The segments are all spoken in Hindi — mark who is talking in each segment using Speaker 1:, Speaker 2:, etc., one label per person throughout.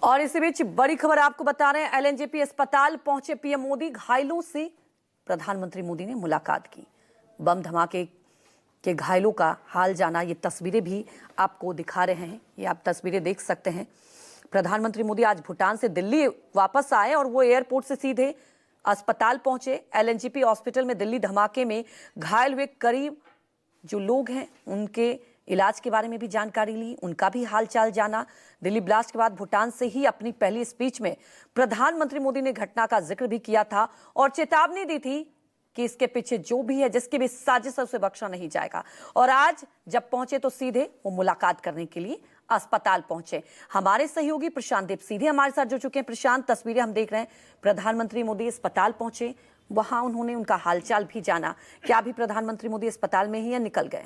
Speaker 1: और इसी बीच बड़ी खबर आपको बता रहे हैं, एलएनजेपी अस्पताल पहुंचे पीएम मोदी। घायलों से प्रधानमंत्री मोदी ने मुलाकात की। बम धमाके के घायलों का हाल जाना, ये तस्वीरें भी आपको दिखा रहे हैं। ये आप तस्वीरें देख सकते हैं। प्रधानमंत्री मोदी आज भूटान से दिल्ली वापस आए और वो एयरपोर्ट से सीधे अस्पताल पहुंचे। एलएनजेपी हॉस्पिटल में दिल्ली धमाके में घायल हुए करीब जो लोग हैं उनके इलाज के बारे में भी जानकारी ली, उनका भी हालचाल जाना। दिल्ली ब्लास्ट के बाद भूटान से ही अपनी पहली स्पीच में प्रधानमंत्री मोदी ने घटना का जिक्र भी किया था और चेतावनी दी थी कि इसके पीछे जो भी है, जिसकी भी साजिश है, उसे बख्शा नहीं जाएगा। और आज जब पहुंचे तो सीधे वो मुलाकात करने के लिए अस्पताल पहुंचे। हमारे सहयोगी प्रशांत देव सीधे हमारे साथ जुड़ चुके हैं। प्रशांत, तस्वीरें हम देख रहे हैं, प्रधानमंत्री मोदी अस्पताल पहुंचे, वहां उन्होंने उनका हालचाल भी जाना। क्या अभी प्रधानमंत्री मोदी अस्पताल में ही या निकल गए?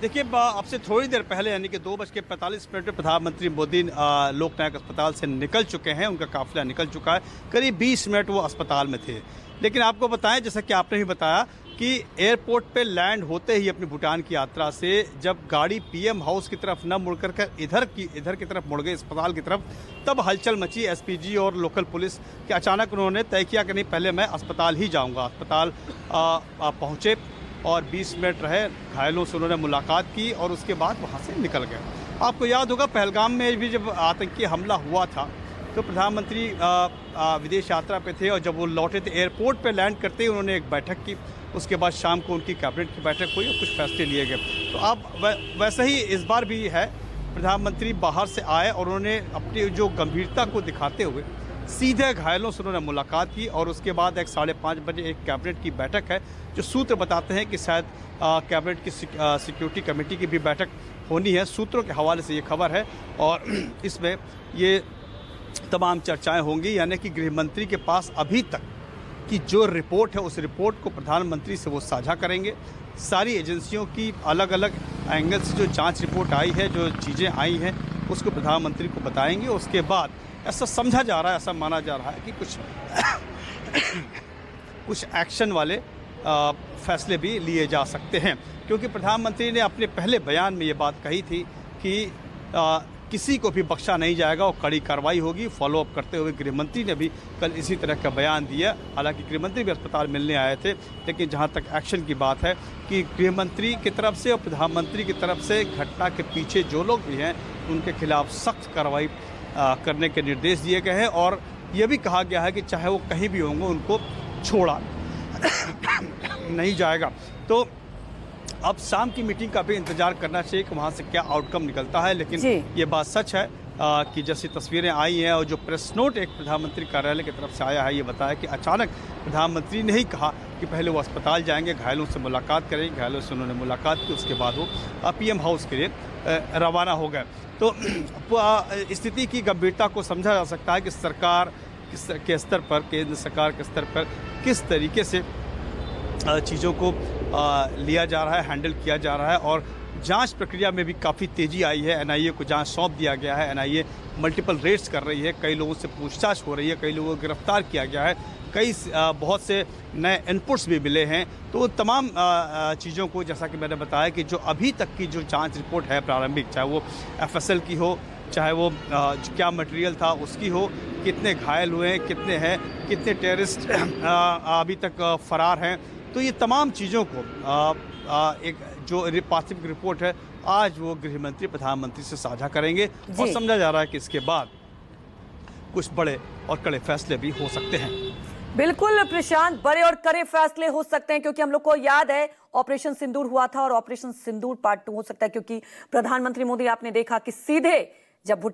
Speaker 2: देखिए, आपसे थोड़ी देर पहले यानी कि 2:45 में प्रधानमंत्री मोदी लोकनायक अस्पताल से निकल चुके हैं। उनका काफिला निकल चुका है। करीब 20 मिनट वो अस्पताल में थे। लेकिन आपको बताएं, जैसा कि आपने भी बताया कि एयरपोर्ट पे लैंड होते ही अपनी भूटान की यात्रा से जब गाड़ी पीएम हाउस की तरफ न मुड़कर इधर की तरफ मुड़ गई, अस्पताल की तरफ, तब हलचल मची। एसपीजी और लोकल पुलिस के अचानक उन्होंने तय किया कि नहीं, पहले मैं अस्पताल ही जाऊँगा। अस्पताल पहुँचे और 20 मिनट रहे, घायलों से उन्होंने मुलाकात की और उसके बाद वहाँ से निकल गए। आपको याद होगा, पहलगाम में भी जब आतंकी हमला हुआ था तो प्रधानमंत्री विदेश यात्रा पे थे और जब वो लौटे थे एयरपोर्ट पे लैंड करते ही उन्होंने एक बैठक की। उसके बाद शाम को उनकी कैबिनेट की बैठक हुई और कुछ फैसले लिए गए। तो अब वैसे ही इस बार भी है, प्रधानमंत्री बाहर से आए और उन्होंने अपनी जो गंभीरता को दिखाते हुए सीधे घायलों से उन्होंने मुलाकात की और उसके बाद 5:30 बजे एक कैबिनेट की बैठक है। जो सूत्र बताते हैं कि शायद कैबिनेट की सिक्योरिटी कमेटी की भी बैठक होनी है। सूत्रों के हवाले से ये खबर है और इसमें ये तमाम चर्चाएं होंगी, यानी कि गृहमंत्री के पास अभी तक की जो रिपोर्ट है उस रिपोर्ट को प्रधानमंत्री से वो साझा करेंगे। सारी एजेंसियों की अलग अलग एंगल से जो जाँच रिपोर्ट आई है, जो चीज़ें आई हैं, उसको प्रधानमंत्री को बताएंगे। उसके बाद ऐसा समझा जा रहा है, ऐसा माना जा रहा है कि कुछ एक्शन वाले फैसले भी लिए जा सकते हैं, क्योंकि प्रधानमंत्री ने अपने पहले बयान में ये बात कही थी कि किसी को भी बख्शा नहीं जाएगा और कड़ी कार्रवाई होगी। फॉलोअप करते हुए गृहमंत्री ने भी कल इसी तरह का बयान दिया। हालांकि गृहमंत्री भी अस्पताल मिलने आए थे, लेकिन जहां तक एक्शन की बात है कि गृहमंत्री की तरफ से और प्रधानमंत्री की तरफ से घटना के पीछे जो लोग भी हैं उनके खिलाफ सख्त कार्रवाई करने के निर्देश दिए गए हैं और ये भी कहा गया है कि चाहे वो कहीं भी होंगे उनको छोड़ा नहीं जाएगा। तो अब शाम की मीटिंग का भी इंतजार करना चाहिए कि वहाँ से क्या आउटकम निकलता है। लेकिन ये बात सच है कि जैसी तस्वीरें आई हैं और जो प्रेस नोट एक प्रधानमंत्री कार्यालय की तरफ से आया है, ये बताया कि अचानक प्रधानमंत्री ने ही कहा कि पहले वो अस्पताल जाएंगे, घायलों से मुलाकात करेंगे। घायलों से उन्होंने मुलाकात की, उसके बाद वो पीएम हाउस के लिए रवाना हो गए। तो स्थिति की गंभीरता को समझा जा सकता है कि सरकार के स्तर पर, केंद्र सरकार के स्तर पर किस तरीके से चीज़ों को लिया जा रहा है, हैंडल किया जा रहा है। और जांच प्रक्रिया में भी काफ़ी तेज़ी आई है। एनआईए को जांच सौंप दिया गया है। एनआईए मल्टीपल रेड्स कर रही है, कई लोगों से पूछताछ हो रही है, कई लोगों को गिरफ्तार किया गया है, बहुत से नए इनपुट्स भी मिले हैं। तो तमाम चीज़ों को, जैसा कि मैंने बताया कि जो अभी तक की जो जांच रिपोर्ट है प्रारंभिक, चाहे वो एफएसएल की हो, चाहे वो क्या मटेरियल था उसकी हो, कितने घायल हुए हैं, कितने हैं, कितने टेररिस्ट अभी तक फरार हैं, तो ये तमाम चीज़ों को एक जो प्राथमिक रिपोर्ट है आज वो गृहमंत्री प्रधानमंत्री से साझा करेंगे और समझा जा रहा है कि इसके बाद कुछ बड़े और कड़े फैसले भी हो सकते हैं।
Speaker 1: बिल्कुल प्रशांत, बड़े और कड़े फैसले हो सकते हैं, क्योंकि हम लोग को याद है ऑपरेशन सिंदूर हुआ था और ऑपरेशन सिंदूर पार्ट 2 हो सकता है, क्योंकि प्रधानमंत्री मोदी आपने देखा कि सीधे जब